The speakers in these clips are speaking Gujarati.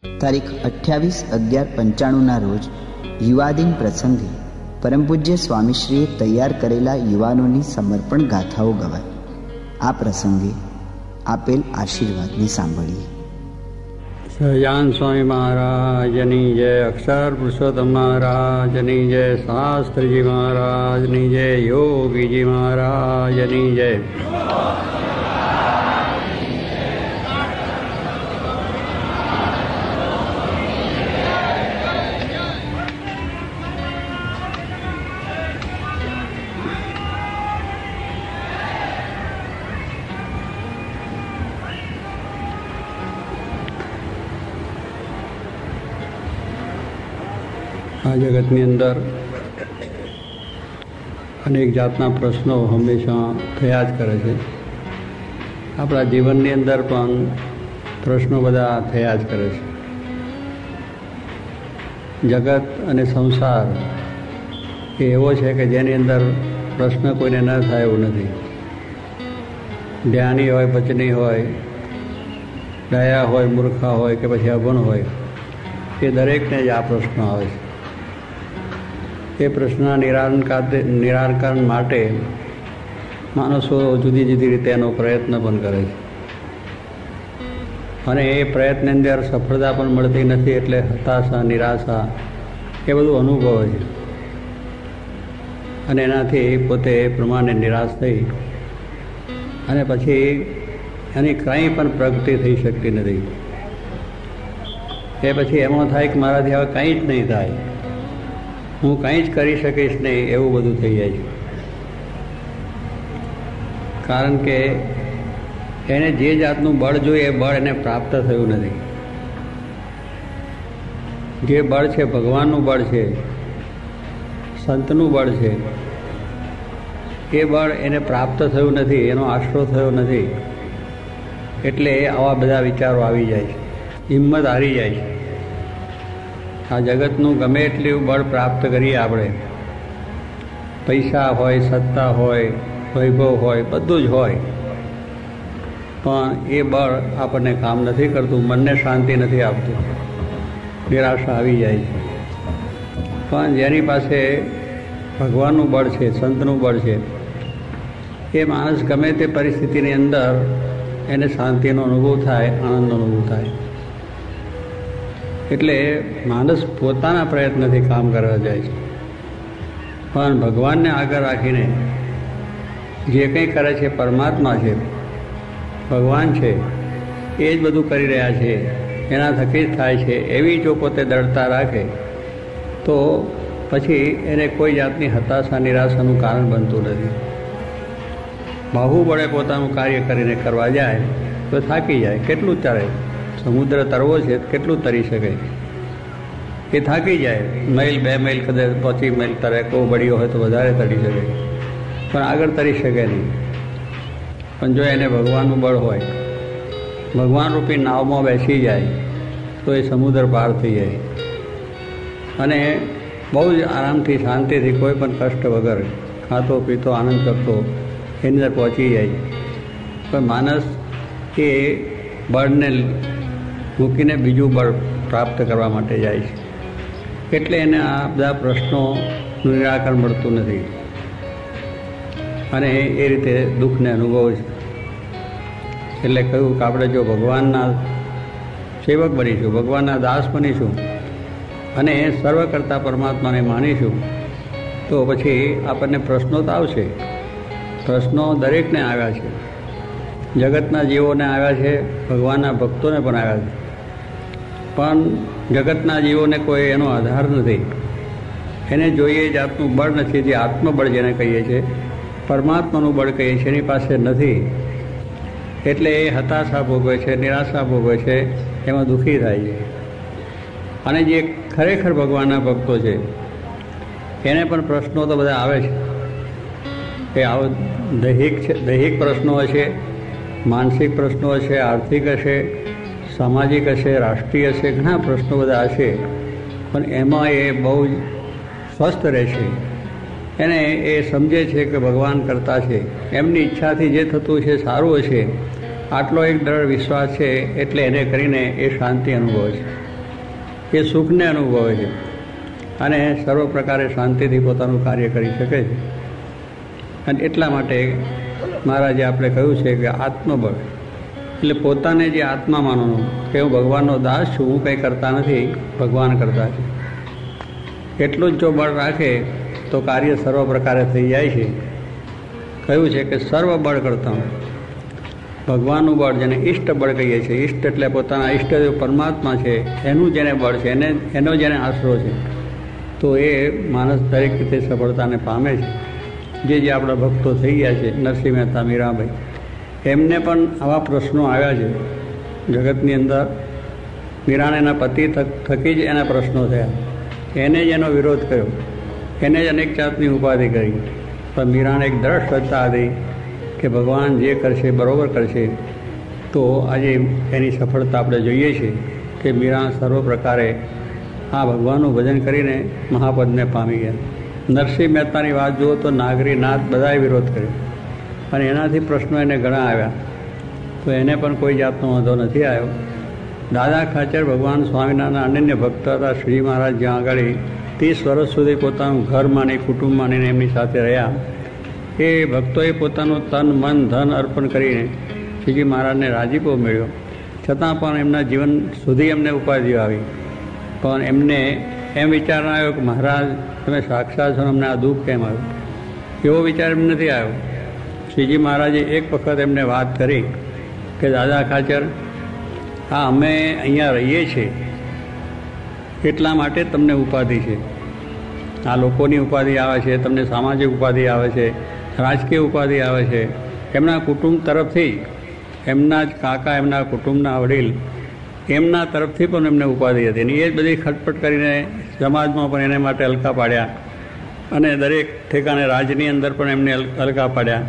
તારીખ 28/11/95 રોજ યુવાદિન પ્રસંગે પરમ પૂજ્ય સ્વામીશ્રીએ તૈયાર કરેલા યુવાનોની સમર્પણ ગાથાઓ ગવાય. આ પ્રસંગે આપેલ આશીર્વાદને સાંભળીએ. સહજાન સ્વામી મહારાજની જય, અક્ષર પુરુષોત્તમ મહારાજની જય, શાસ્ત્રીજી મહારાજની જય, યોગીજી મહારાજની જય. આ જગતની અંદર અનેક જાતના પ્રશ્નો હંમેશા થયા જ કરે છે. આપણા જીવનની અંદર પણ પ્રશ્નો બધા થયા જ કરે છે. જગત અને સંસાર એ એવો છે કે જેની અંદર પ્રશ્ન કોઈને ન થાય એવું નથી. જ્ઞાની હોય, પચની હોય, ડાયા હોય, મૂર્ખા હોય કે પછી અભણ હોય, એ દરેકને જ આ પ્રશ્નો આવે છે. એ પ્રશ્નના નિરાકરણ માટે માણસો જુદી જુદી રીતે એનો પ્રયત્ન પણ કરે છે અને એ પ્રયત્નની અંદર સફળતા પણ મળતી નથી, એટલે હતાશા, નિરાશા એ બધું અનુભવે છે અને એનાથી પોતે એ પ્રમાણે નિરાશ થઈ અને પછી એની કંઈ પણ પ્રગતિ થઈ શકતી નથી. એ પછી એમાં થાય કે મારાથી હવે કંઈ જ નહીં થાય, હું કંઈ જ કરી શકીશ નહીં, એવું બધું થઈ જાય છે. કારણ કે એને જે જાતનું બળ જોઈએ એ બળ એને પ્રાપ્ત થયું નથી. જે બળ છે ભગવાનનું બળ છે, સંતનું બળ છે, એ બળ એને પ્રાપ્ત થયું નથી, એનો આશરો થયો નથી. એટલે આવા બધા વિચારો આવી જાય છે, હિંમત હારી જાય છે. આ જગતનું ગમે એટલું બળ પ્રાપ્ત કરીએ આપણે, પૈસા હોય, સત્તા હોય, વૈભવ હોય, બધું જ હોય, પણ એ બળ આપણને કામ નથી કરતું, મનને શાંતિ નથી આપતું, નિરાશા આવી જાય છે. પણ જેની પાસે ભગવાનનું બળ છે, સંતનું બળ છે, એ માણસ ગમે તે પરિસ્થિતિની અંદર એને શાંતિનો અનુભવ થાય, આનંદનો અનુભવ થાય. એટલે માણસ પોતાના પ્રયત્નથી કામ કરવા જાય છે, પણ ભગવાનને આગળ રાખીને જે કંઈ કરે છે પરમાત્મા છે, ભગવાન છે, એ જ બધું કરી રહ્યા છે, એના થકી જ થાય છે, એવી જો પોતે દૃઢતા રાખે તો પછી એને કોઈ જાતની હતાશા, નિરાશાનું કારણ બનતું નથી. બાહુબળે પોતાનું કાર્ય કરીને કરવા જાય તો થાકી જાય. કેટલું તરે? સમુદ્ર તરવો છે, કેટલું તરી શકે? એ થાકી જાય. માઇલ, 2 માઇલ, કદાચ 25 માઇલ તરે, કોઈ બળીઓ હોય તો વધારે તરી શકે, પણ આગળ તરી શકે નહીં. પણ જો એને ભગવાનનું બળ હોય, ભગવાન રૂપી નાવમાં બેસી જાય તો એ સમુદ્ર પાર થઈ જાય અને બહુ જ આરામથી, શાંતિથી, કોઈ પણ કષ્ટ વગર, ખાતો પીતો આનંદ કરતો એની અંદર પહોંચી જાય. પણ માણસ એ બળને મૂકીને બીજું બળ પ્રાપ્ત કરવા માટે જાય છે, એટલે એને આ બધા પ્રશ્નોનું નિરાકરણ મળતું નથી અને એ રીતે દુઃખને અનુભવે છે. એટલે કહ્યું કે આપણે જો ભગવાનના સેવક બનીશું, ભગવાનના દાસ બનીશું અને સર્વ કરતા પરમાત્માને માનીશું તો પછી આપણને પ્રશ્નો તો આવશે. પ્રશ્નો દરેકને આવ્યા છે, જગતના જીવોને આવ્યા છે, ભગવાનના ભક્તોને પણ આવ્યા છે, પણ જગતના જીવોને કોઈ એનો આધાર નથી. એને જોઈએ જાતનું બળ નથી, જે આત્મબળ જેને કહીએ છીએ, પરમાત્માનું બળ કહીએ છીએ, એની પાસે નથી. એટલે એ હતાશા ભોગવે છે, નિરાશા ભોગવે છે, એમાં દુઃખી થાય છે. અને જે ખરેખર ભગવાનના ભક્તો છે એને પણ પ્રશ્નો તો બધા આવે છે. એ દૈહિક પ્રશ્નો હશે, માનસિક પ્રશ્નો હશે, આર્થિક હશે, સામાજિક હશે, રાષ્ટ્રીય હશે, ઘણા પ્રશ્નો બધા હશે, પણ એમાં એ બહુ જ સ્વસ્થ રહેશે. એને એ સમજે છે કે ભગવાન કરતા છે, એમની ઈચ્છાથી જે થતું છે સારું હશે, આટલો એક દ્રઢ વિશ્વાસ છે, એટલે એને કરીને એ શાંતિ અનુભવે છે. એ સુખને અનુભવે છે અને સર્વ પ્રકારે શાંતિથી પોતાનું કાર્ય કરી શકે છે. અને એટલા માટે મહારાજે આપણે કહ્યું છે કે આત્મબળ એટલે પોતાને જે આત્મા માનવાનું કે હું ભગવાનનો દાસ છું, હું કંઈ કરતા નથી, ભગવાન કરતા છે, એટલું જ જો બળ રાખે તો કાર્ય સર્વ પ્રકારે થઈ જાય છે. કહ્યું છે કે સર્વ બળ કરતા ભગવાનનું બળ, જેને ઈષ્ટ બળ કહીએ છીએ, ઈષ્ટ એટલે પોતાના ઈષ્ટદેવ પરમાત્મા છે, એનું જેને બળ છે, એનો જેને આશરો છે, તો એ માણસ દરેક રીતે સફળતાને પામે છે. જે આપણા ભક્તો થઈ ગયા છે, નરસિંહ મહેતા, મીરાબાઈ, એમને પણ આવા પ્રશ્નો આવ્યા છે જગતની અંદર. મીરાને એના પતિ થકી જ એના પ્રશ્નો થયા, એને જ એનો વિરોધ કર્યો, એને જ અનેક જાતની ઉપાધિ કરી, પણ મીરાને એક દ્રઢ શ્રદ્ધા હતી કે ભગવાન જે કરશે બરાબર કરશે. તો આજે એની સફળતા આપણે જોઈએ છીએ કે મીરા સર્વ પ્રકારે આ ભગવાનનું ભજન કરીને મહાપદને પામી ગયા. નરસિંહ મહેતાની વાત જુઓ તો નાગરી નાથ બધાએ વિરોધ કર્યો અને એનાથી પ્રશ્નો એને ઘણા આવ્યા, તો એને પણ કોઈ જાતનો વાંધો નથી આવ્યો. દાદા ખાચર ભગવાન સ્વામિનારાયણ અનન્ય ભક્ત હતા. શ્રી મહારાજ જ્યાં આગળ 30 વર્ષ સુધી પોતાનું ઘર માની, કુટુંબ માનીને એમની સાથે રહ્યા. એ ભક્તોએ પોતાનું તન, મન, ધન અર્પણ કરીને શ્રીજી મહારાજને રાજીપો મળ્યો, છતાં પણ એમના જીવન સુધી એમને ઉપાધિઓ આવી. પણ એમને એમ વિચાર ના આવ્યો કે મહારાજ તમે સાક્ષાત છો, અમને આ દુઃખ કેમ આવ્યું, એવો વિચાર એમ નથી આવ્યો. શ્રીજી મહારાજે એક વખત એમને વાત કરી કે દાદા ખાચર, હા અમે અહીંયા રહીએ છીએ એટલા માટે તમને ઉપાધિ છે. આ લોકોની ઉપાધિ આવે છે, તમને સામાજિક ઉપાધિ આવે છે, રાજકીય ઉપાધિ આવે છે. એમના કુટુંબ તરફથી, એમના જ કાકા, એમના કુટુંબના વડીલ, એમના તરફથી પણ એમને ઉપાધિ હતી. અને એ જ બધી ખટપટ કરીને સમાજમાં પણ એને માટે હલકા પાડ્યા અને દરેક ઠેકાણે રાજની અંદર પણ એમને હલકા પાડ્યા.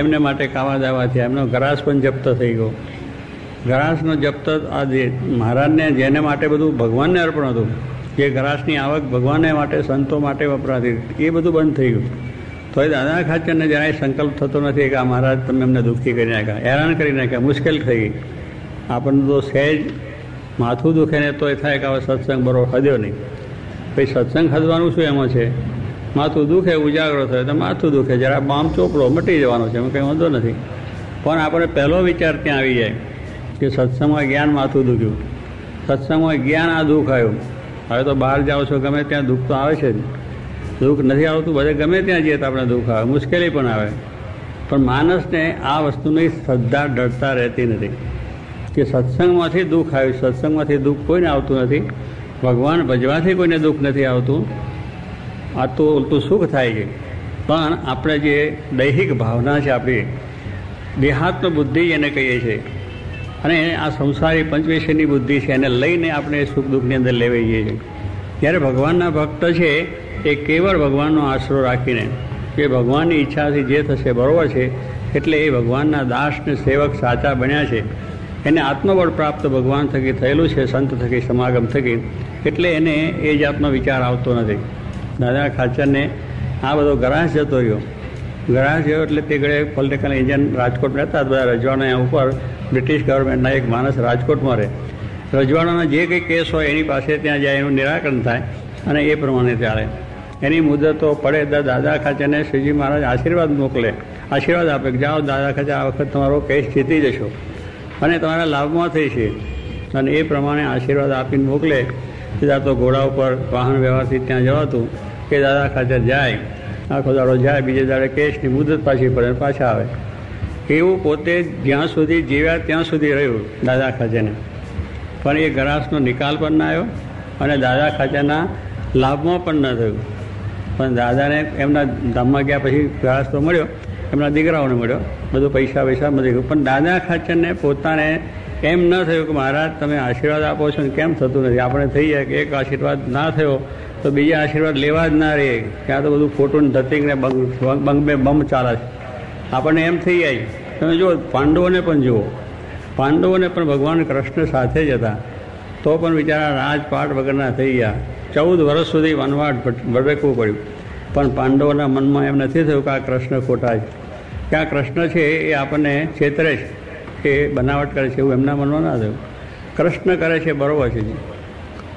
એમને માટે કાવા દાવા થયા. એમનો ગરાસ પણ જપ્ત થઈ ગયો. ગરાસનો જપ્ત આ મહારાજને, જેને માટે બધું ભગવાનને અર્પણ હતું, જે ગરાસની આવક ભગવાનને માટે, સંતો માટે વપરાતી, એ બધું બંધ થઈ ગયું. તો એ દાદા ખાચરને જરાય સંકલ્પ થતો નથી કે આ મહારાજ તમે એમને દુઃખી કરી નાખ્યા, હેરાન કરી નાખ્યા, મુશ્કેલ થઈ ગઈ. આપણને તો સહેજ માથું દુખે ને તો એ થાય કે હવે સત્સંગ બરોબર હદ્યો નહીં. ભાઈ સત્સંગ હદવાનું શું એમાં છે? માથું દુખે, ઉજાગરો થયો તો માથું દુખે, જરા બામ ચોપડો મટી જવાનો છે, એમાં કંઈ વાંધો નથી. પણ આપણે પહેલો વિચાર ત્યાં આવી જાય કે સત્સંગમાં જ્ઞાન માથું દુખ્યું, સત્સંગમાં જ્ઞાન આ દુઃખ આવ્યું. હવે તો બહાર જાઓ છો, ગમે ત્યાં દુઃખ તો આવે છે જ. દુઃખ નથી આવતું, બધે ગમે ત્યાં જઈએ તો આપણે દુઃખ આવે, મુશ્કેલી પણ આવે. પણ માણસને આ વસ્તુની શ્રદ્ધા, ડરતા રહેતી નથી કે સત્સંગમાંથી દુઃખ આવ્યું. સત્સંગમાંથી દુઃખ કોઈને આવતું નથી. ભગવાન ભજવાથી કોઈને દુઃખ નથી આવતું. આ તો ઉલટું સુખ થાય છે. પણ આપણે જે દૈહિક ભાવના છે, આપણી દેહાત્મ બુદ્ધિ એને કહીએ છીએ, અને આ સંસારી પંચવિષયની બુદ્ધિ છે, એને લઈને આપણે સુખ દુઃખની અંદર લેવાઈ જઈએ છીએ. જ્યારે ભગવાનના ભક્ત છે એ કેવળ ભગવાનનો આશરો રાખીને, કે ભગવાનની ઈચ્છાથી જે થશે બરાબર છે, એટલે એ ભગવાનના દાસને સેવક સાચા બન્યા છે. એને આત્મબળ પ્રાપ્ત ભગવાન થકી થયેલું છે, સંત થકી, સમાગમ થકી, એટલે એને એ જાતનો વિચાર આવતો નથી. દાદા ખાચરને આ બધો ગરાસ જતો રહ્યો. ગરાસ ગયો એટલે તે ઘડે પોલિટિકલ એજન્ટ રાજકોટ રહેતા, બધા રજવાડા ઉપર બ્રિટિશ ગવર્મેન્ટના એક માણસ રાજકોટમાં રહે. રજવાડાના જે કંઈ કેસ હોય એની પાસે ત્યાં જાય, એનું નિરાકરણ થાય અને એ પ્રમાણે ચાલે. એની મુદતો પડે, દાદા ખાચરને શ્રીજી મહારાજ આશીર્વાદ મોકલે, આશીર્વાદ આપે કે જાઓ દાદા ખાચર, આ વખત તમારો કેસ જીતી જશો અને તમારા લાભમાં થઈ છે. અને એ પ્રમાણે આશીર્વાદ આપીને મોકલે. સીધા તો ઘોડા ઉપર વાહન વ્યવહારથી ત્યાં જવાતું કે દાદા ખાચર જાય, આખો દાડો જાય, બીજે દાડે કેસની મુદત પાછી પડે, પાછા આવે. એવું પોતે જ્યાં સુધી જીવ્યા ત્યાં સુધી રહ્યું દાદા ખાચરને. પણ એ ગરાસનો નિકાલ પણ ના આવ્યો અને દાદા ખાચરના લાભમાં પણ ન થયું. પણ દાદાને એમના ધામમાં ગયા પછી ગરાસ તો મળ્યો, એમના દીકરાઓને મળ્યો, બધું પૈસા મળી ગયું. પણ દાદા ખાચરને પોતાને એમ ન થયું કે મહારાજ તમે આશીર્વાદ આપો છો ને કેમ થતું નથી. આપણે થઈ જાય કે એક આશીર્વાદ ના થયો તો બીજા આશીર્વાદ લેવા જ ના રહે, ત્યાં તો બધું ખોટું ધતિંગને બમ ચાલે છે. આપણને એમ થઈ જાય. તમે જુઓ, પાંડવોને પણ જુઓ, પાંડવોને પણ ભગવાન કૃષ્ણ સાથે જ હતા, તો પણ બિચારા રાજપાટ વગરના થઈ ગયા. 14 વર્ષ સુધી વનવાટ ભટકવું પડ્યું. પણ પાંડવોના મનમાં એમ નથી થયું કે આ કૃષ્ણ ખોટા છે, કે આ કૃષ્ણ છે એ આપણને છેતરે છે, એ બનાવટ કરે છે, એવું એમના મનમાં ના થયું. કૃષ્ણ કરે છે બરાબર છે.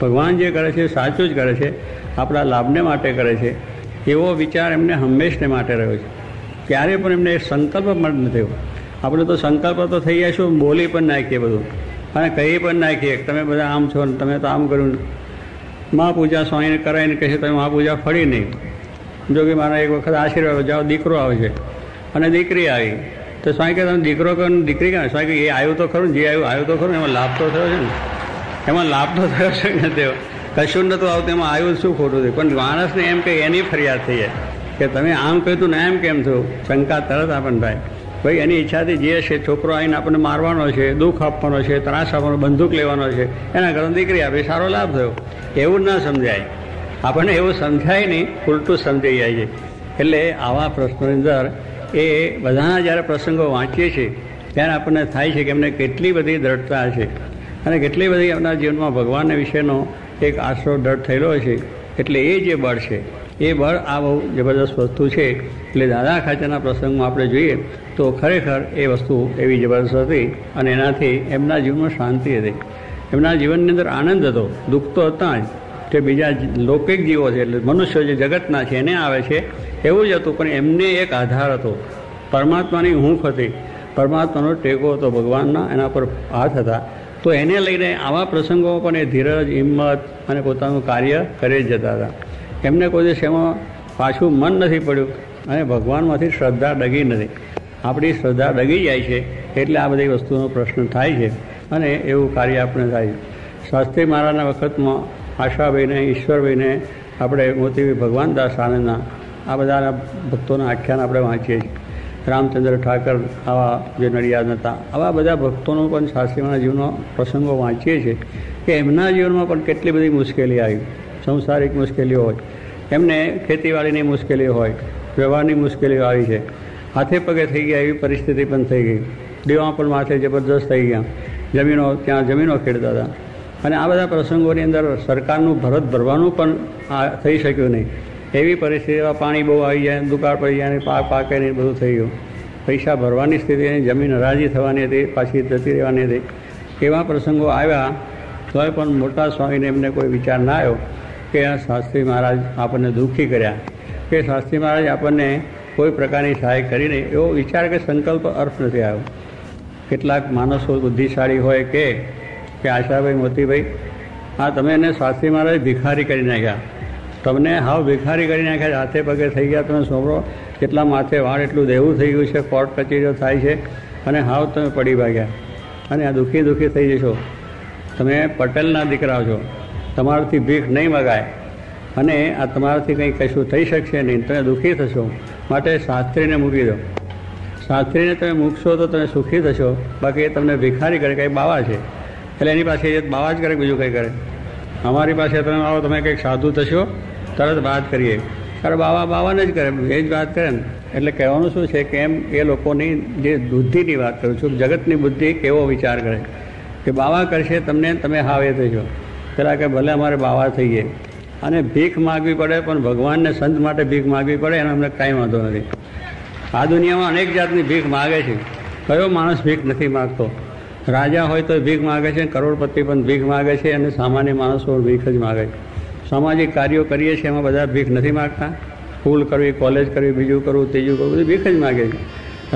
ભગવાન જે કરે છે સાચું જ કરે છે, આપણા લાભને માટે કરે છે, એવો વિચાર એમને હંમેશને માટે રહ્યો છે. ક્યારે પણ એમને સંકલ્પ પણ નથી થયો. આપણે તો સંકલ્પ તો થઈ ગયા છું, બોલી પણ નાખીએ બધું અને કહી પણ નાખીએ તમે બધા આમ છો ને તમે તો આમ કર્યું. મહાપૂજા સ્વામીને કરાવીને કહે છે તમે મહાપૂજા ફળી નહીં. જો કે મારા એક વખત આશીર્વાદ જાઓ દીકરો આવે છે અને દીકરી આવી તો સ્વામી કહે તમે દીકરો કહો ને દીકરી કહે. સ્વામી કહે એ આવ્યું તો ખરું, જે આવ્યું તો ખરું, એમાં લાભ તો થયો છે ને, એમાં લાભ તો થયો છે ને. તેઓ કશું નહોતું આવતું, એમાં આવ્યું શું ખોટું થયું. પણ માણસને એમ કે એની ફરિયાદ થઈ જાય કે તમે આમ કહ્યું હતું ને એમ કેમ થયું. શંકા તરત આપણને થાય. ભાઈ એની ઈચ્છાથી જે છે છોકરો આવીને આપણને મારવાનો છે, દુઃખ આપવાનો છે, ત્રાસ આપવાનો, બંદૂક લેવાનો છે, એના કરતાં દીકરી આપી સારો લાભ થયો. એવું ના સમજાય આપણને, એવું સમજાય નહીં, ઉલટું સમજાઈ જાય છે. એટલે આવા પ્રશ્નોની અંદર એ બધાના જ્યારે પ્રસંગો વાંચીએ છીએ ત્યારે આપણને થાય છે કે એમને કેટલી બધી દ્રઢતા છે અને કેટલી બધી એમના જીવનમાં ભગવાન વિશેનો એક આશરો દ્રઢ થયેલો છે. એટલે એ જે બળ છે એ બળ આ બહુ જબરદસ્ત વસ્તુ છે. એટલે દાદા ખાચરના પ્રસંગમાં આપણે જોઈએ તો ખરેખર એ વસ્તુ એવી જબરદસ્ત હતી અને એનાથી એમના જીવનમાં શાંતિ હતી, એમના જીવનની અંદર આનંદ હતો. દુઃખ તો હતા જ, કે બીજા લૌકિક જીવો છે એટલે મનુષ્યો જે જગતના છે એને આવે છે એવું જ હતું, પણ એમને એક આધાર હતો, પરમાત્માની હૂંફ હતી, પરમાત્માનો ટેકો હતો, ભગવાનના એના પર હાથ હતા. તો એને લઈને આવા પ્રસંગો પણ એ ધીરજ, હિંમત અને પોતાનું કાર્ય કરી જ જતા હતા. એમને કોઈ દિવસ એમાં પાછું મન નથી પડ્યું અને ભગવાનમાંથી શ્રદ્ધા ડગી નથી. આપણી શ્રદ્ધા ડગી જાય છે એટલે આ બધી વસ્તુનો પ્રશ્ન થાય છે અને એવું કાર્ય આપણે થાય છે. શાસ્ત્રી મહારાજના વખતમાં આશાભાઈને, ઈશ્વરભાઈને, આપણે મોતીભાઈ ભગવાનદાસ આનંદના આ બધાના ભક્તોના આખ્યાન આપણે વાંચીએ છીએ. રામચંદ્ર ઠાકર આવા જે નડિયાદ હતા, આવા બધા ભક્તોનો પણ શાસ્ત્રીમાના જીવનો પ્રસંગો વાંચીએ છીએ કે એમના જીવનમાં પણ કેટલી બધી મુશ્કેલી આવી. સંસારિક મુશ્કેલીઓ હોય, એમને ખેતીવાડીની મુશ્કેલીઓ હોય, વ્યવહારની મુશ્કેલીઓ આવી છે, હાથે પગે થઈ ગયા એવી પરિસ્થિતિ પણ થઈ ગઈ, દેવા પણ માથે જબરદસ્ત થઈ ગયા, ત્યાં જમીનો ખેડતા હતા. અને આ બધા પ્રસંગોની અંદર સરકારનું ભરત ભરવાનું પણ થઈ શક્યું નહીં. એવી પરિસ્થિતિમાં પાણી બહુ આવી જાય, દુકાળ પડી જાય, પાક પાકે નહીં, બધું થઈ ગયું. પૈસા ભરવાની સ્થિતિ, જમીન હરાજી થવાની હતી, પાછી જતી રહેવાની હતી. એવા પ્રસંગો આવ્યા તોય પણ મોટા સ્વામીને એમને કોઈ વિચાર ના આવ્યો કે આ શાસ્ત્રી મહારાજ આપણને દુઃખી કર્યા, કે શાસ્ત્રી મહારાજ આપણને કોઈ પ્રકારની સહાય કરી નહીં, એવો વિચાર કે સંકલ્પ અર્થ નથી આવ્યો. કેટલાક માણસો બુદ્ધિશાળી હોય કે આશાભાઈ, મોતીભાઈ, હા તમે એને શાસ્ત્રી મહારાજ ભિખારી કરી નાખ્યા, તમને હાવ ભિખારી કરી નાખ્યા, હાથે પગે થઈ ગયા. તમે સોંભળો કેટલા માથે વાળ એટલું દેવું થઈ ગયું છે, કોર્ટ કચેરીઓ થાય છે અને હાવ તમે પડી ભાગ્યા અને આ દુઃખી થઈ જશો. તમે પટેલના દીકરા છો, તમારાથી ભીખ નહીં મગાય અને આ તમારાથી કંઈ કશું થઈ શકશે નહીં, તમે દુઃખી થશો. માટે શાસ્ત્રીને મૂકી દો. શાસ્ત્રીને તમે મૂકશો તો તમે સુખી થશો, બાકી એ તમને ભિખારી કરે. કંઈ બાવા છે એટલે એની પાસે બાવા જ કરે, બીજું કંઈ કરે. અમારી પાસે તમે આવો, તમે કંઈક સાધુ થશો, તરત વાત કરીએ, કારણ બાવાને જ કરે, એ જ વાત કરે ને. એટલે કહેવાનું શું છે કે એમ એ લોકોની જે બુદ્ધિની વાત કરું છું, જગતની બુદ્ધિ કેવો વિચાર કરે કે બાવા કરશે તમને, તમે હાવ એ થશો. પેલા કે ભલે અમારે બાવા થઈએ અને ભીખ માગવી પડે, પણ ભગવાનને સંત માટે ભીખ માગવી પડે એનો અમને કાંઈ વાંધો નથી. આ દુનિયામાં અનેક જાતની ભીખ માગે છે, કયો માણસ ભીખ નથી માગતો? રાજા હોય તો ભીખ માગે છે, કરોડપતિ પણ ભીખ માગે છે અને સામાન્ય માણસો ભીખ જ માગે છે. સામાજિક કાર્યો કરીએ છીએ એમાં બધા ભીખ નથી માગતા. સ્કૂલ કરવી, કોલેજ કરવી, બીજું કરવું, ત્રીજું કરવું, બધું ભીખ જ માગે છે.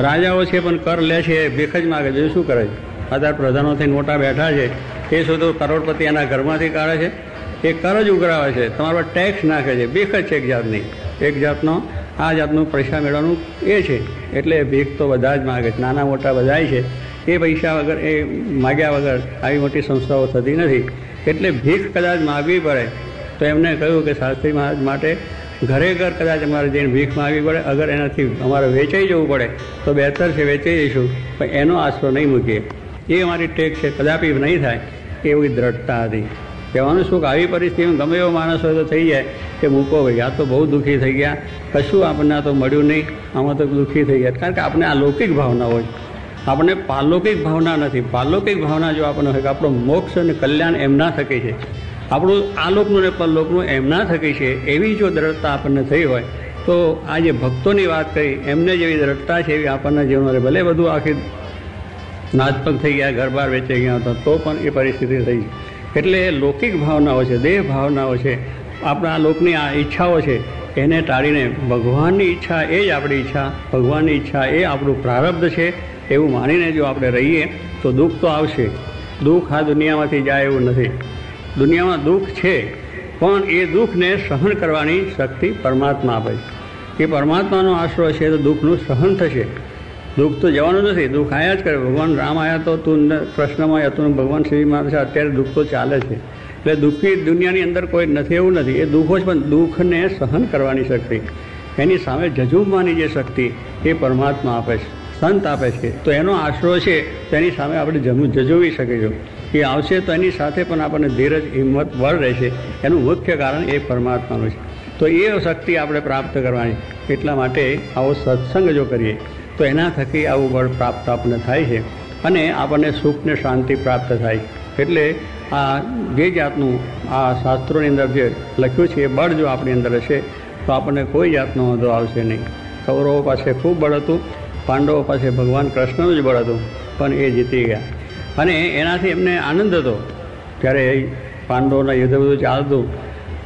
રાજાઓ છે પણ કર લે છે, ભીખ જ માગે છે. શું કરે છે? અત્યારે પ્રધાનોથી મોટા બેઠા છે એ શું તો કરોડપતિ એના ઘરમાંથી કાઢે છે, એ કર જ ઉઘરાવે છે, તમારા પર ટેક્સ નાખે છે. ભીખ જ છે એક જાતની, એક જાતનો આ જાતનું પૈસા મેળવવાનું એ છે. એટલે ભીખ તો બધા જ માગે છે, નાના મોટા બધા છે. એ પૈસા વગર, એ માગ્યા વગર આવી મોટી સંસ્થાઓ થતી નથી. એટલે ભીખ કદાચ માગવી પડે તો એમને કહ્યું કે શાસ્ત્રી મહારાજ માટે ઘરે ઘર કદાચ અમારે જઈને ભીખ માગવી પડે, અગર એનાથી અમારે વેચાઈ જવું પડે તો બહેતર છે, વેચાઈ જઈશું, પણ એનો આશરો નહીં મૂકીએ. એ અમારી ટેક છે, કદાપી નહીં થાય, એવી દ્રઢતા હતી. કહેવાનું શું કે આવી પરિસ્થિતિમાં ગમે એવો માણસ હોય તો થઈ જાય કે મૂકો ભાઈ, આ તો બહુ દુઃખી થઈ ગયા, કશું આપણને આ તો મળ્યું નહીં, આમાં તો દુઃખી થઈ ગયા. કારણ કે આપણે અલૌકિક ભાવના હોય, આપણે પારલૌકિક ભાવના નથી. પારલૌકિક ભાવના જો આપણને હોય કે આપણો મોક્ષ અને કલ્યાણ એમના થકી છે, આપણું આલોકનું ને પરલોકનું એમના થકી છે, એવી જો દ્રઢતા આપણને થઈ હોય તો આ જે ભક્તોની વાત કરી એમને જેવી દ્રઢતા છે એવી આપણના જીવનમાં ભલે બધું આખી નાચપગ થઈ ગયા, ઘર બહાર વેચાઈ ગયા હતા, તો પણ એ પરિસ્થિતિ થઈ. એટલે લૌકિક ભાવનાઓ છે, દેહ ભાવનાઓ છે, આપણા લોકની આ ઈચ્છાઓ છે, એને ટાળીને ભગવાનની ઈચ્છા એ જ આપણી ઈચ્છા, ભગવાનની ઈચ્છા એ આપણું પ્રારબ્ધ છે એવું માનીને જો આપણે રહીએ તો દુઃખ તો આવશે. દુઃખ આ દુનિયામાંથી જાય એવું નથી. દુનિયામાં દુઃખ છે, પણ એ દુઃખને સહન કરવાની શક્તિ પરમાત્મા આપે છે. એ પરમાત્માનો આશરો છે તો દુઃખનું સહન થશે. દુઃખ તો જવાનું નથી, દુઃખ આયા જ કરે. ભગવાન રામ આવ્યા તો તું કૃષ્ણમાં હતું, ભગવાન શ્રીમાં છે, અત્યારે દુઃખ તો ચાલે છે. એટલે દુઃખી દુનિયાની અંદર કોઈ નથી એવું નથી. એ દુઃખો જ, પણ દુઃખને સહન કરવાની શક્તિ, એની સામે જજુમવાની જે શક્તિ એ પરમાત્મા આપે છે, સંત આપે છે. તો એનો આશરો છે, તો એની સામે આપણે જજુવી શકીશું. એ આવશે તો એની સાથે પણ આપણને ધીરજ, હિંમત, બળ રહેશે. એનું મુખ્ય કારણ એ પરમાત્માનું છે. તો એ શક્તિ આપણે પ્રાપ્ત કરવાની. એટલા માટે આવો સત્સંગ જો કરીએ તો એના થકી આવું બળ પ્રાપ્ત આપણને થાય છે અને આપણને સુખ ને શાંતિ પ્રાપ્ત થાય. એટલે આ જે જાતનું આ શાસ્ત્રોની અંદર જે લખ્યું છે એ બળ જો આપણી અંદર હશે તો આપણને કોઈ જાતનો વાંધો આવશે નહીં. કૌરવો પાસે ખૂબ બળ હતું, પાંડવો પાસે ભગવાન કૃષ્ણનું જ બળ હતું, પણ એ જીતી ગયા. અને એનાથી એમને આનંદ હતો. ત્યારે પાંડવોના યુદ્ધ બધું ચાલતું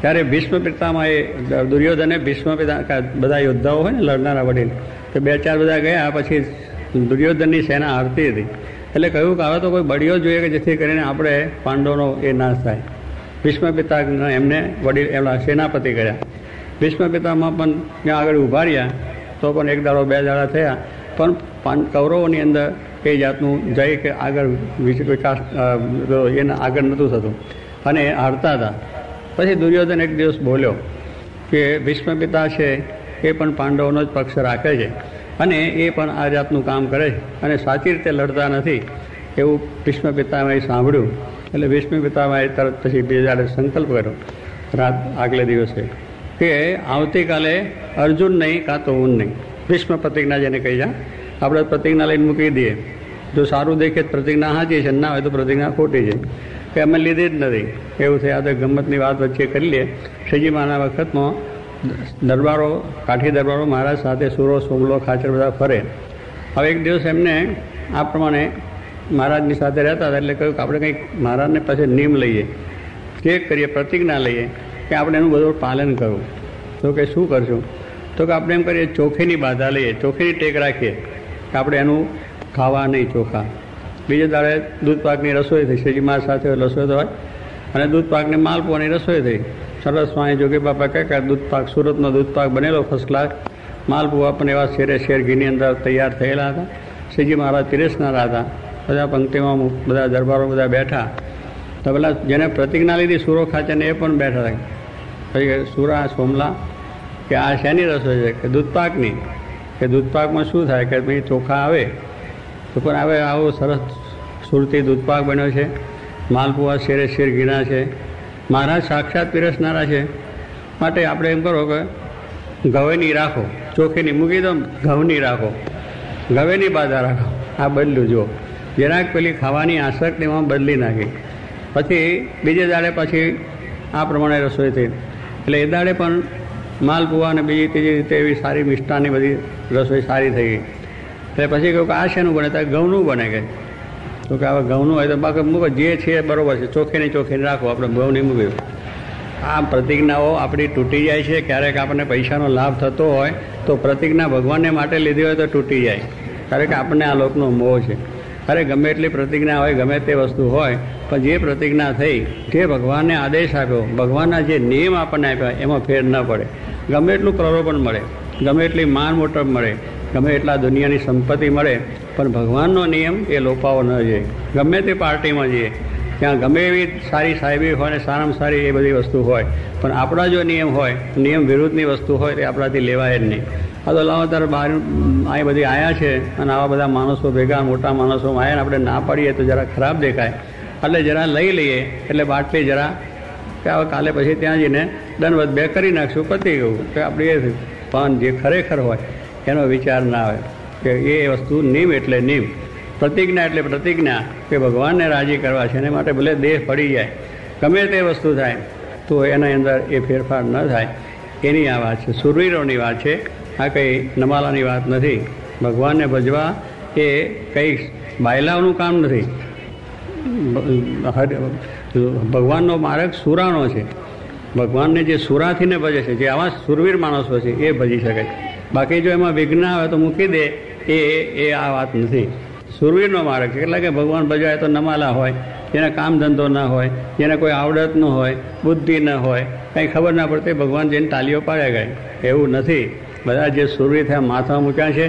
ત્યારે ભીષ્મ પિતામાં એ દુર્યોધને ભીષ્મ પિતા બધા યોદ્ધાઓ હોય ને લડનારા વડીલ, તો 2-4 બધા ગયા. પછી દુર્યોધનની સેના હારતી હતી એટલે કહ્યું કે હવે તો કોઈ બળીઓ જોઈએ કે જેથી કરીને આપણે પાંડવોનો એ નાશ થાય. ભીષ્મ પિતા એમને વડીલ એમના સેનાપતિ કર્યા. ભીષ્મ પિતામાં પણ ત્યાં આગળ ઊભા રહ્યા તો પણ 1 દાડો 2 દાડા થયા, પણ કૌરવોની અંદર એ જાતનું જય કે આગળ વિકાસ એને આગળ નહોતું થતું અને હારતા હતા. પછી દુર્યોધન એક દિવસ બોલ્યો કે ભીષ્મ પિતા છે એ પણ પાંડવોનો જ પક્ષ રાખે છે અને એ પણ આ જાતનું કામ કરે છે અને સાચી રીતે લડતા નથી એવું ભીષ્મ પિતામહે સાંભળ્યું. એટલે ભીષ્મ પિતામહે તરત પછી બીજા સંકલ્પ કર્યો રાત આગલે દિવસે કે આવતીકાલે અર્જુન નહીં કાં તો હું નહીં. ભીષ્મ પ્રતિજ્ઞા જેને કહી જાય, આપણે પ્રતિજ્ઞા લઈને મૂકી દઈએ. જો સારું દેખે પ્રતિજ્ઞા સાચી છે, ના હોય તો પ્રતિજ્ઞા ખોટી છે કે અમે લીધી જ નથી એવું થયા. તો ગમ્મતની વાત વચ્ચે કરી લઈએ. શ્રીજીમાના વખતમાં દરબારો, કાઠી દરબારો મહારાજ સાથે સુરો, સોમલો, ખાચર બધા ફરે. હવે એક દિવસ એમને આ પ્રમાણે મહારાજની સાથે રહેતા હતા એટલે કહ્યું કે આપણે કંઈક મહારાજને પાસે નિયમ લઈએ, ચેક કરીએ, પ્રતિજ્ઞા લઈએ કે આપણે એનું બધું પાલન કરવું. તો કે શું કરશું? તો કે આપણે એમ કરીએ ચોખેની બાધા લઈએ, ચોખેની ટેક રાખીએ કે આપણે એનું ખાવા નહીં ચોખા. બીજે દાડે દૂધ પાકની રસોઈ થઈ, શ્રીજી મહારાજ સાથે રસોઈ હોય અને દૂધ પાકની માલપુઆની રસોઈ થઈ. સરસ સ્વામી જોગી બાપા કહે કે દૂધ પાક, સુરતનો દૂધ પાક બનેલો ફર્સ્ટ ક્લાસ. માલપુઆ પણ એવા શેર ઘીની અંદર તૈયાર થયેલા હતા. શ્રીજી મહારાજ પીરસનારા હતા. બધા પંક્તિમાં બધા દરબારો બધા બેઠા. તો પેલા જેને પ્રતિજ્ઞા લીધી સુરો ખાચરને એ પણ બેઠા હતા. પછી સુરા સોમલા કે આ શેની રસોઈ છે? કે દૂધપાકની. કે દૂધપાકમાં શું થાય? કે ભાઈ ચોખા આવે તો પણ હવે આવો સરસ સુરતી દૂધપાક બન્યો છે, માલપુઆ શેર ઘીના છે, મહારાજ સાક્ષાત પીરસનારા છે, માટે આપણે એમ કરો કે ઘવેની રાખો, ચોખીની મૂકી દો, ઘઉંની રાખો, ઘવેની બાધા રાખો. આ બદલ્યું જુઓ, જરાક પેલી ખાવાની આસક્તિમાં બદલી નાખી. પછી બીજે દાડે પછી આ પ્રમાણે રસોઈ થઈ. એટલે એ દાડે પણ માલપુઆ અને બીજી ત્રીજી રીતે એવી સારી મિષ્ટાની બધી રસોઈ સારી થઈ ગઈ. એટલે પછી કહ્યું કે આ શેનું બને? તો ઘઉંનું બને. કે તો કે હવે ઘઉંનું હોય તો બાકી મૂકો, જે છે બરાબર છે, ચોખેની રાખો, આપણે ઘઉં નહીં મૂક્યું. આ પ્રતિજ્ઞાઓ આપણી તૂટી જાય છે. ક્યારેક આપણને પૈસાનો લાભ થતો હોય તો પ્રતિજ્ઞા ભગવાનને માટે લીધી હોય તો તૂટી જાય, કારણ કે આપણને આ લોકનો મોહ છે. અરે ગમે એટલી પ્રતિજ્ઞા હોય, ગમે તે વસ્તુ હોય, પણ જે પ્રતિજ્ઞા થઈ, જે ભગવાનને આદેશ આપ્યો, ભગવાનના જે નિયમ આપણને આપ્યા એમાં ફેર ન પડે. ગમે એટલું પ્રલોભન મળે, ગમે એટલી માન મોટપ મળે, ગમે એટલા દુનિયાની સંપત્તિ મળે, પણ ભગવાનનો નિયમ એ લોપાવો ન જોઈએ. ગમે તે પાર્ટીમાં જઈએ, ત્યાં ગમે એવી સારી સાહેબી હોય ને સારામાં સારી એ બધી વસ્તુ હોય, પણ આપણા જો નિયમ હોય, નિયમ વિરુદ્ધની વસ્તુ હોય તે આપણાથી લેવાય જ નહીં. આ તો લાવો ત્યારે બહાર આ બધી આવ્યા છે અને આવા બધા માણસો ભેગા, મોટા માણસો આવ્યા ને આપણે ના પાડીએ તો જરા ખરાબ દેખાય. એટલે જરા લઈ લઈએ, એટલે બાટલી જરા કે હવે કાલે પછી ત્યાં જઈને દંડવત 2 કરી નાખશું, પતી ગયું. કે આપણે એ પણ જે ખરેખર હોય એનો વિચાર ના આવે કે એ વસ્તુ નિયમ એટલે નિયમ, પ્રતિજ્ઞા એટલે પ્રતિજ્ઞા કે ભગવાનને રાજી કરવા છે. એને માટે ભલે દેહ પડી જાય, ગમે તે વસ્તુ થાય તો એના અંદર એ ફેરફાર ન થાય. એની આ વાત છે, સુરવીરોની વાત છે. આ કંઈ નમાલાની વાત નથી. ભગવાનને ભજવા એ કંઈ બાયલાઓનું કામ નથી. ભગવાનનો માર્ગ સુરાનો છે. ભગવાનને જે સુરાથીને ભજે છે, જે આવા સુરવીર માણસો છે એ ભજી શકે છે. બાકી જો એમાં વિઘ્ન આવે તો મૂકી દે, એ આ વાત નથી. સુરવીરનો માર્ગ છે. એટલે કે ભગવાન ભજવાય તો નમાલા હોય, જેને કામ ધંધો ના હોય, જેને કોઈ આવડત ન હોય, બુદ્ધિ ન હોય, કંઈ ખબર ના પડતી, ભગવાન જેને તાલીઓ પાડે ગઈ. એવું નથી. બધા જે સુરવીર થયા માથા મૂક્યા છે,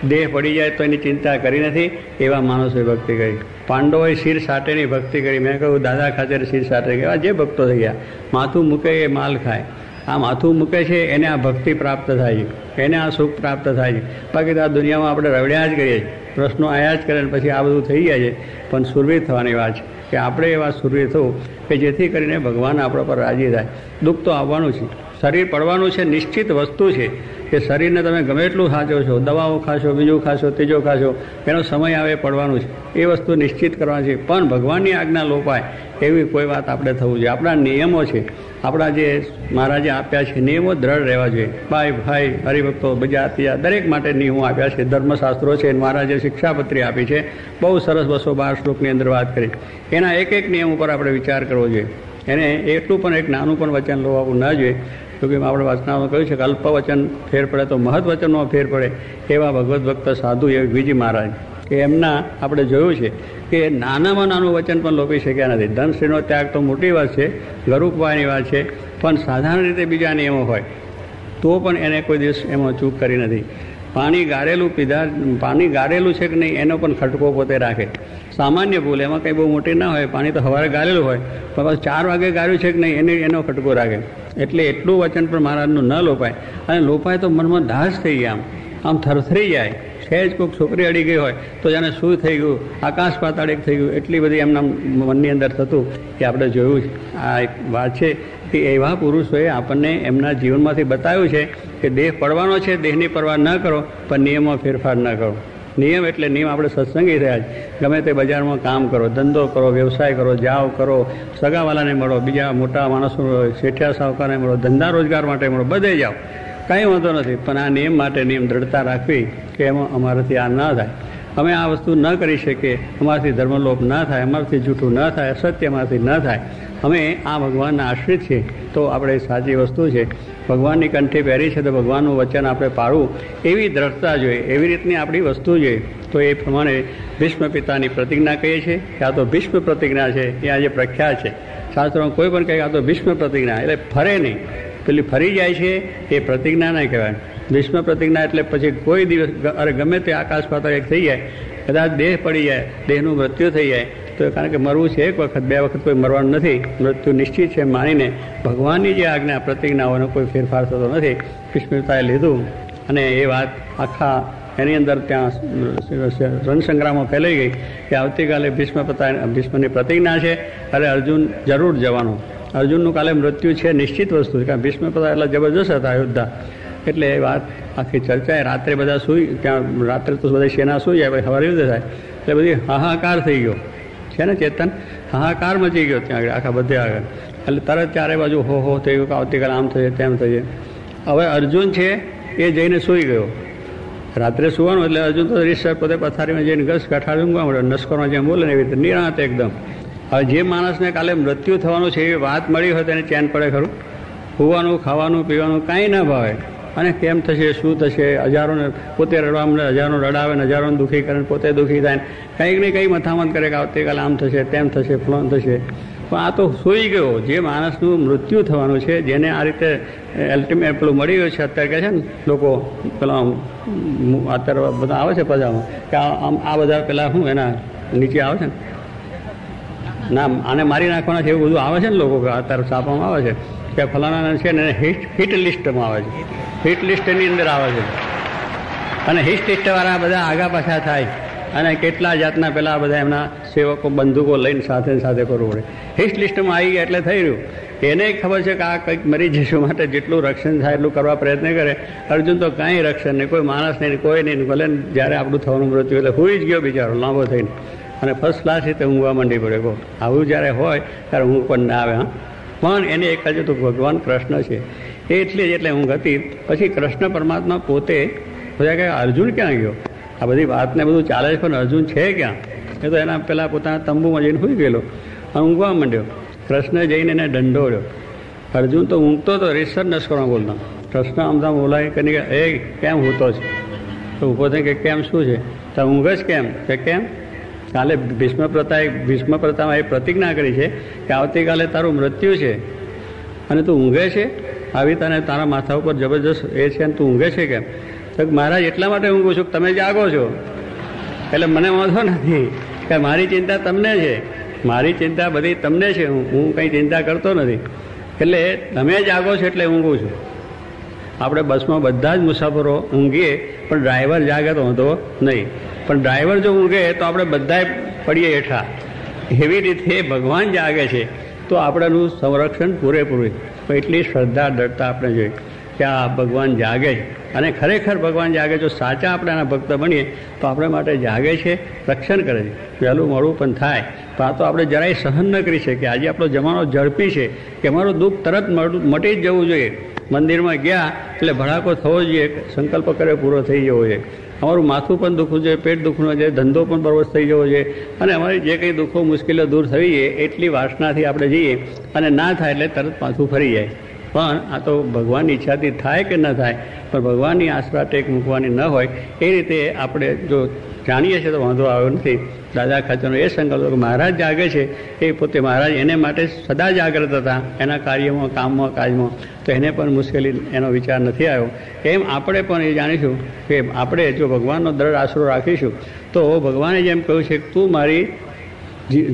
દેહ પડી જાય તો એની ચિંતા કરી નથી, એવા માણસોએ ભક્તિ કરી. પાંડવોએ શિર સાટેની ભક્તિ કરી. મેં કહ્યું દાદા ખાતર શિર સાટે એવા જે ભક્તો થઈ ગયા. માથું મૂકે એ માલ ખાય. આ માથું મૂકે છે એને આ ભક્તિ પ્રાપ્ત થાય છે, એને આ સુખ પ્રાપ્ત થાય છે. બાકી તો આ દુનિયામાં આપણે રવડ્યા જ કરીએ છીએ, પ્રશ્નો આવ્યા જ કરે ને પછી આ બધું થઈ જાય છે. પણ સુરવીર થવાની વાત છે કે આપણે એવા સુરવીર થવું કે જેથી કરીને ભગવાન આપણા પર રાજી થાય. દુઃખ તો આવવાનું છે, શરીર પડવાનું છે, નિશ્ચિત વસ્તુ છે કે શરીરને તમે ગમે એટલું સાચો છો, દવાઓ ખાશો, બીજું ખાશો, ત્રીજો ખાશો, એનો સમય આવે પડવાનું છે. એ વસ્તુ નિશ્ચિત કરવાની છે. પણ ભગવાનની આજ્ઞા લોપાય એવી કોઈ વાત આપણે થવું જોઈએ. આપણા નિયમો છે, આપણા જે મહારાજે આપ્યા છે નિયમો દ્રઢ રહેવા જોઈએ. ભાઈ હરિભક્તો બીજા ત્રીજા દરેક માટે નિયમો આપ્યા છે. ધર્મશાસ્ત્રો છે, મહારાજે શિક્ષાપત્રી આપી છે. બહુ સરસ 212 શ્લોકની અંદર વાત કરી. એના એક નિયમ ઉપર આપણે વિચાર કરવો જોઈએ. એને એટલું પણ એક નાનું પણ વચન લોવાવું ન જોઈએ. જોકે આપણે વાસનામાં કહ્યું છે કે અલ્પ વચન ફેર પડે તો મહદ વચનમાં ફેર પડે. એવા ભગવદ્ ભક્ત સાધુ એવી બીજી મહારાજ કે એમના આપણે જોયું છે કે નાનામાં નાનું વચન પણ લોપી શક્યા નથી. ધનશ્રીનો ત્યાગ તો મોટી વાત છે, ગરુકભાઈની વાત છે, પણ સાધારણ રીતે બીજા નિયમો હોય તો પણ એને કોઈ દિવસ એમાં ચૂક કરી નથી. પાણી ગારેલું છે કે નહીં એનો પણ ખટકો પોતે રાખે. સામાન્ય ભૂલ, એમાં કંઈ બહુ મોટી ના હોય. પાણી તો સવારે ગારેલું હોય પણ બસ 4 વાગે ગાળ્યું છે કે નહીં એનો ખટકો રાખે. એટલે એટલું વચન પણ મહારાજનું ન લોપાય. અને લોપાય તો મનમાં દાસ થઈ ગયા, આમ થરથરી જાય. સહેજ કોઈક છોકરી અડી ગઈ હોય તો જાણે શું થઈ ગયું, આકાશ પાતાળ એક થઈ ગયું. એટલી બધી એમના મનની અંદર થતું કે આપણે જોયું છે. આ એક વાત છે કે એવા પુરુષોએ આપણને એમના જીવનમાંથી બતાવ્યું છે કે દેહ પડવાનો છે, દેહની પરવા ન કરો, પણ નિયમમાં ફેરફાર ન કરો. નિયમ એટલે નિયમ. આપણે સત્સંગી થયા જ, ગમે તે બજારમાં કામ કરો, ધંધો કરો, વ્યવસાય કરો, જાઓ કરો, સગાવાલાને મળો, બીજા મોટા માણસો, શેઠિયા સાહુકારને મળો, ધંધા રોજગાર માટે મળો, બધે જાઓ, કાંઈ વાંધો નથી. પણ આ નિયમ માટે નિયમ દ્રઢતા રાખવી કે એમાં અમારાથી આ ન થાય, અમે આ વસ્તુ ન કરી શકીએ, અમારાથી ધર્મલોપ ન થાય, અમારાથી જૂઠું ન થાય, અસત્ય અમારાથી ન થાય, અમે આ ભગવાનના આશ્રિત છીએ તો આપણે સાચી વસ્તુ છે. ભગવાનની કંઠી પહેરી છે તો ભગવાનનું વચન આપણે પાળવું એવી દ્રઢતા જોઈએ, એવી રીતની આપણી વસ્તુ જોઈએ. તો એ પ્રમાણે ભીષ્મ પિતાની પ્રતિજ્ઞા કહીએ છીએ કે આ તો ભીષ્મ પ્રતિજ્ઞા છે. એ આજે પ્રખ્યાત છે શાસ્ત્રોમાં. કોઈ પણ કહે આ તો ભીષ્મ પ્રતિજ્ઞા, એટલે ફરે નહીં, પેલી ફરી જાય છે એ પ્રતિજ્ઞા નહીં કહેવાય. ભીષ્મ પ્રતિજ્ઞા એટલે પછી કોઈ દિવસ ગમે તે આકાશ પાતાળ એક થઈ જાય, કદાચ દેહ પડી જાય, દેહનું મૃત્યુ થઈ જાય તો કારણ કે મરવું છે એક વખત, 2 વખત કોઈ મરવાનું નથી, મૃત્યુ નિશ્ચિત છે માનીને ભગવાનની જે આજ્ઞા પ્રતિજ્ઞાઓનો કોઈ ફેરફાર થતો નથી. ભીષ્મપિતાએ લીધું અને એ વાત આખા એની અંદર ત્યાં રણસંગ્રામમાં ફેલાઈ ગઈ કે આવતીકાલે ભીષ્મની પ્રતિજ્ઞા છે, અરે અર્જુન જરૂર જવાનો. અર્જુનનું કાલે મૃત્યુ છે નિશ્ચિત વસ્તુ છે, કારણ ભીષ્મપિતા એટલા જબરજસ્ત હતા યોદ્ધા. એટલે એ વાત આખી ચર્ચાએ રાત્રે બધા ત્યાં રાત્રે તો બધા સેના સૂઈ જાય, પછી સવારે યુદ્ધ થાય. એટલે બધી હાહાકાર થઈ ગયો છે ને ચેતન, હાહાકાર મચી ગયો ત્યાં આગળ, આખા બધે આગળ. એટલે તરત ચારે બાજુ હો થઈ ગયું કે આવતીકાલે આમ થશે તેમ થશે. હવે અર્જુન છે એ જઈને સૂઈ ગયો. રાત્રે સુવાનું એટલે અર્જુન તો રીસર પોતે પથારીમાં જઈને ઘસ કાઠાળ ઊંઘવા મળ્યો, નસ્કરમાં જેમ બોલે ને એવી રીતે નિરાંત એકદમ. હવે જે માણસને કાલે મૃત્યુ થવાનું છે એવી વાત મળી હોય તેને ચેન પડે ખરું? હોવાનું, ખાવાનું, પીવાનું કાંઈ ના ભાવે. અને કેમ થશે, શું થશે, હજારોને પોતે રડવા મળે, હજારો રડાવે ને હજારોને દુઃખી કરે, પોતે દુઃખી થાય, કંઈક ને કંઈ મથામત કરે કે આવતીકાલે આમ થશે, તેમ થશે, ફલાણ થશે. પણ આ તો સૂઈ ગયો. જે માણસનું મૃત્યુ થવાનું છે, જેને આ રીતે અલ્ટિમેટ પેલું મળી ગયું છે, અત્યારે કહે છે ને લોકો પેલા અત્યારે બધા આવે છે પજામાં કે આ બધા પેલા શું એના નીચે આવે છે ને ના આને મારી નાખવાના છે એવું બધું આવે છે ને લોકો અત્યારે છાપવામાં આવે છે કે ફલાણા છે ને હિટ લિસ્ટમાં આવે છે. હિટ લિસ્ટ એની અંદર આવે છે અને હિટ લિસ્ટવાળા બધા આગા પાછા થાય અને કેટલા જાતના પેલા બધા એમના સેવકો બંદૂકો લઈને સાથે કરવું પડે. હિટ લિસ્ટમાં આવી ગયા એટલે થઈ રહ્યું. એને ખબર છે કે આ કંઈક મરી જશું માટે જેટલું રક્ષણ થાય એટલું કરવા પ્રયત્ન કરે. અર્જુન તો કાંઈ રક્ષણ નહીં, કોઈ માણસ નહીં, કોઈ નહીં. ભલે જ્યારે આપણું થવાનું મૃત્યુ એટલે હુઈ જ ગયો બિચારો લાંબો થઈને અને ફર્સ્ટ ક્લાસ રીતે ઊંઘવા માંડી પડે. કહો આવું જ્યારે હોય ત્યારે ઊંઘ પણ ના આવે. હા, પણ એને એક જ હતું ભગવાન કૃષ્ણ છે એટલી જ એટલે ઊંઘ હતી. પછી કૃષ્ણ પરમાત્મા પોતે બધા કહે અર્જુન ક્યાં ગયો? આ બધી વાતને બધું ચાલે છે પણ અર્જુન છે ક્યાં? એ તો એના પેલા પોતાના તંબુમાં જઈને સુઈ ગયેલો અને ઊંઘવા માંડ્યો. કૃષ્ણ જઈને એને દંડોળ્યો. અર્જુન તો ઊંઘતો હતો, રીસર નસ્કોમાં બોલતો. કૃષ્ણ આમદામ બોલાય કે નહીં, એ કેમ ઊંઘતો છે? તો ઊભો થઈ કે કેમ શું છે? તો ઊંઘ જ કેમ? કે કેમ? કાલે ભીષ્મ પ્રતાપે એ પ્રતિજ્ઞા કરી છે કે આવતીકાલે તારું મૃત્યુ છે અને તું ઊંઘે છે? આવી તને તારા માથા ઉપર જબરજસ્ત એ છે અને તું ઊંઘે છે કેમ? તો મહારાજ એટલા માટે ઊંઘું છું કે તમે જાગો છો, એટલે મને વાંધો નથી કે મારી ચિંતા તમને છે, મારી ચિંતા બધી તમને છે, હું કંઈ ચિંતા કરતો નથી, એટલે તમે જાગો છો એટલે ઊંઘું છું. આપણે બસમાં બધા જ મુસાફરો ઊંઘીએ પણ ડ્રાઈવર જાગે તો વાંધો નહીં, પણ ડ્રાઈવર જો ઊંઘે તો આપણે બધાય પડીએ હેઠા. એવી રીતે ભગવાન જાગે છે તો આપણેનું સંરક્ષણ પૂરેપૂરું. એટલી શ્રદ્ધા દૃઢતા આપણે જોઈએ કે આ ભગવાન જાગે છે અને ખરેખર ભગવાન જાગે. જો સાચા આપણે એના ભક્ત બનીએ તો આપણે માટે જાગે છે, રક્ષણ કરે છે. વહેલું મોડું પણ થાય પણ આ તો આપણે જરાય સહન ન કરી શકીએ. આજે આપણો જમાનો ઝડપી છે કે અમારું દુઃખ તરત મટી જ જવું જોઈએ. મંદિરમાં ગયા એટલે ભડાકો થવો જોઈએ, સંકલ્પ કરે પૂરો થઈ જવો જોઈએ. અમારું માથું પણ દુખવું જોઈએ, પેટ દુખવું જોઈએ, ધંધો પણ બરોબર થઈ જવો જોઈએ અને અમારી જે કંઈ દુઃખો મુશ્કેલીઓ દૂર થવી જોઈએ એટલી વાસનાથી આપણે જઈએ અને ના થાય એટલે તરત પાછું ફરી જાય. પણ આ તો ભગવાનની ઈચ્છાથી થાય કે ન થાય, પણ ભગવાનની આશરા ટેક મૂકવાની ન હોય એ રીતે આપણે જો જાણીએ છીએ તો વાંધો આવ્યો નથી. દાદા ખાચરનો એ સંકલ્પ કે મહારાજ જાગે છે, એ પોતે મહારાજ એને માટે સદા જાગ્રત હતા એના કાર્યમાં, કામમાં, કાજમાં, તો એને પણ મુશ્કેલી એનો વિચાર નથી આવ્યો. એમ આપણે પણ એ જાણીશું કે આપણે જો ભગવાનનો દ્રઢ આશરો રાખીશું તો ભગવાને જેમ કહ્યું છે કે તું મારી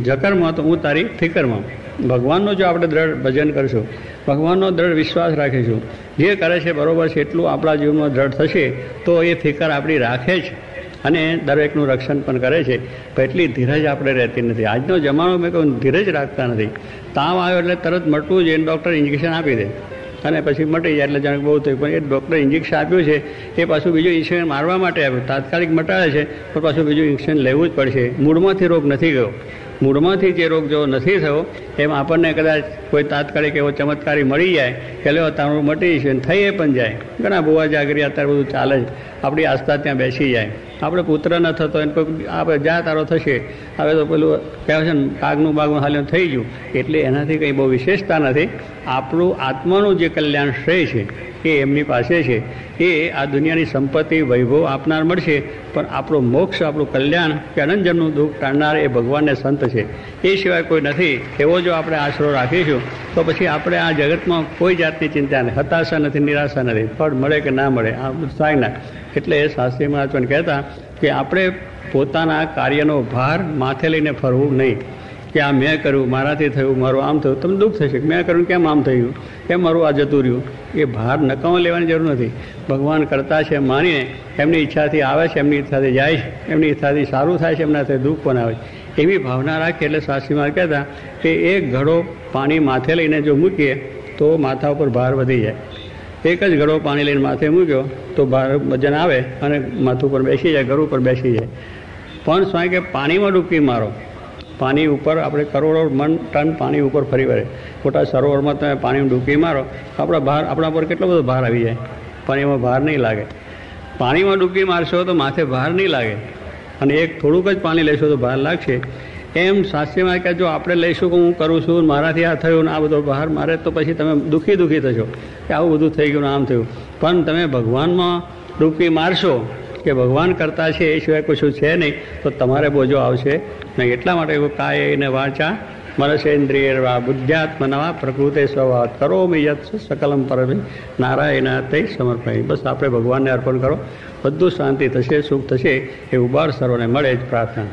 જકરમાં તો હું તારી ફિકરમાં. ભગવાનનો જો આપણે દ્રઢ ભજન કરીશું, ભગવાનનો દ્રઢ વિશ્વાસ રાખીશું, જે કરે છે બરાબર છે એટલું આપણા જીવનમાં દ્રઢ થશે તો એ ફિકર આપણી રાખે છે અને દરેકનું રક્ષણ પણ કરે છે. પણ એટલી ધીરજ આપણે રહેતી નથી. આજનો જમાનો મેં કહ્યું ધીરજ રાખતા નથી. તાવ આવ્યો એટલે તરત મટવું જોઈએ, ડૉક્ટર ઇન્જેક્શન આપી દે અને પછી મટી જાય એટલે જાણે બહુ થયું. પણ એ ડૉક્ટર ઇન્જેક્શન આપ્યું છે એ પાછું બીજું ઇન્જેક્શન મારવા માટે આપ્યું, તાત્કાલિક મટાડે છે પણ પાછું બીજું ઇન્જેક્શન લેવું જ પડશે. મૂળમાંથી રોગ નથી ગયો, મૂળમાંથી જે રોગ જો નથી થયો એમ આપણને કદાચ કોઈ તાત્કાલિક એવો ચમત્કારી મળી જાય કે લો તારું મટી જશે, થઈ પણ જાય. ઘણા ભૂવા જાગરી અત્યારે બધું ચાલે છે, આપણી આસ્થા ત્યાં બેસી જાય. આપણે પુત્ર ન થતો એને કોઈ આપણે જા તારો થશે, હવે તો પેલું કહેવાય છે ને કાગનું બાગનું હાલ્યું થઈ ગયું, એટલે એનાથી કંઈ બહુ વિશેષતા નથી. આપણું આત્માનું જે કલ્યાણ શ્રેય છે એ એમની પાસે છે. એ આ દુનિયાની સંપત્તિ વૈભવ આપનાર મળશે પણ આપણો મોક્ષ, આપણું કલ્યાણ કે અનંતજન્મનું દુઃખ ટાળનાર એ ભગવાનને સંત છે, એ સિવાય કોઈ નથી. એવો જો આપણે આશરો રાખીશું તો પછી આપણે આ જગતમાં કોઈ જાતની ચિંતા નહીં, હતાશા નથી, નિરાશા નથી. ફળ મળે કે ના મળે આ થાય ના. એટલે શાસ્ત્રી મહારાજ કહેતા કે આપણે પોતાના કાર્યનો ભાર માથે લઈને ફરવું નહીં કે આ મેં કર્યું, મારાથી થયું, મારું આમ થયું. તમને દુઃખ થશે કે મેં કર્યું કેમ આમ થયું, કેમ મારું આ જતું રહ્યું. એ ભાર નકામો લેવાની જરૂર નથી. ભગવાન કરતા છે માનીને એમની ઈચ્છાથી આવે છે, એમની ઈચ્છાથી જાય છે, એમની ઈચ્છાથી સારું થાય છે, એમનાથી દુઃખ પણ આવે છે. એવી ભાવના રાખીએ. એટલે શાસ્ત્રી મહારાજ કહેતા કે એક ઘડો પાણી માથે લઈને જો મૂકીએ તો માથા ઉપર ભાર વધી જાય. એક જ ઘડો પાણી લઈને માથે મૂક્યો તો ભાર વજન આવે અને માથું પર બેસી જાય, ઘર ઉપર બેસી જાય. પણ સ્વાય કે પાણીમાં ડૂબકી મારો, પાણી ઉપર આપણે કરોડો મન ટન પાણી ઉપર ફરી વળે. ખોટા સરોવરમાં તમે પાણીમાં ડૂબકી મારો આપણા પર કેટલો બધો ભાર આવી જાય, પાણીમાં ભાર નહીં લાગે. પાણીમાં ડૂબકી મારશો તો માથે ભાર નહીં લાગે અને એક થોડુંક જ પાણી લેશો તો ભાર લાગશે. એમ શાસ્ત્રીમાં કે જો આપણે લઈશું કે હું કરું છું, મારાથી આ થયું ને આ બધો બહાર મારે તો પછી તમે દુઃખી થશો કે આવું બધું થઈ ગયું ને આમ થયું. પણ તમે ભગવાનમાં ડૂબકી મારશો કે ભગવાન કરતા છે એ સિવાય કશું છે નહીં તો તમારે બોજો આવશે નહીં. એટલા માટે કાય ને વાચા મનસેન્દ્રિય બુદ્ધ્યાત્મનવા પ્રકૃતે સ્વભાવ કરોમિ યત સકલમ પરમે નારાયણ તે સમર્પય. બસ આપણે ભગવાનને અર્પણ કરો, બધું શાંતિ થશે, સુખ થશે. એ ઉબાર સર્વને મળે જ પ્રાર્થના.